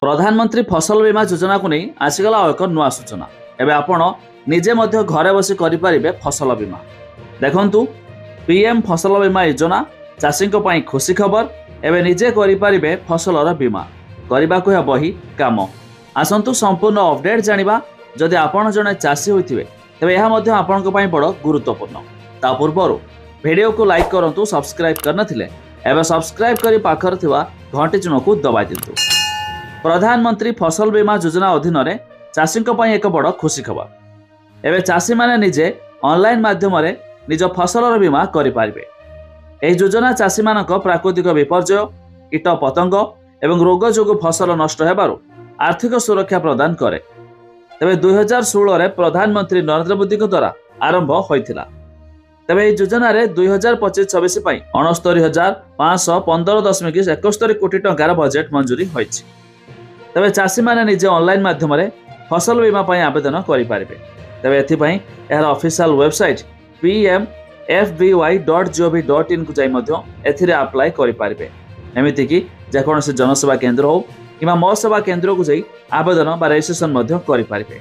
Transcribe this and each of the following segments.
प्रधानमंत्री फसल बीमा योजना को नहीं आसीगला एक नुआ सूचना। एवं आपण निजे मध्य घरे बसी करें फसल बीमा। देखंतु पीएम फसल बीमा योजना चाषी खुशी खबर। एवं निजे करें फसलर बीमा करने को बही काम। आसतु संपूर्ण अपडेट जानिबा। जदि आपण जड़े चाषी होते तेज यह आपण बड़ गुरुत्वपूर्ण। ता पूर्व वीडियो को लाइक करूँ, सब्सक्राइब करनथिले एवं सब्सक्राइब करी पाखर थिबा घंटी चिन्ह को दबाई दिंतु। प्रधानमंत्री फसल बीमा योजना अधीन चाषी एक बड़ खुशी खबर। एवं चाषी माने निजे ऑनलाइन माध्यम निज फसलर बीमा करें। यह योजना चाषी मानक प्राकृतिक विपर्यय, कीट पतंग एवं रोग जोगु फसल नष्ट होबारु आर्थिक सुरक्षा प्रदान करे। तेबे 2016 प्रधानमंत्री नरेंद्र मोदी द्वारा आरंभ होइथिला। तेबे योजना 2025-26 ପାଇଁ 69,515.71 कोटी टंकार बजेट मंजूरी होइछि। तेबे चाषी माने निजे ऑनलाइन माध्यम फसल बीमा ପାଇଁ आवेदन करि पारिबे। तेबे एथिପାଇଁ एहर ऑफिशियल वेबसाइट pmfby.gov.in को जाई मध्य एथिरे अप्लाई करि पारिबे। एमिति कि जेकोनोसी जनसेवा केंद्र हो किमा मो सेवा केंद्र को जाई आवेदन बा रजिस्ट्रेशन मध्य करि पारिबे।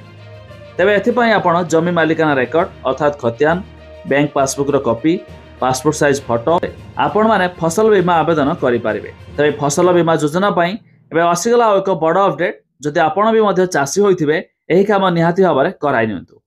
तेबे एथिପାଇଁ आपण जमी मालिकाना रेकर्ड अर्थात खतियान, बैंक पासबुक रो कॉपी, पासपोर्ट साइज फोटो आपण माने फसल बीमा आवेदन करि पारिबे। तेबे फसल बीमा योजना पई एबे आसीगला एक बड़ अपडेट। जदि आपण भी मध्य चाषी होइथिबे एही काम निहाती भाबरे कराइ नियंतु।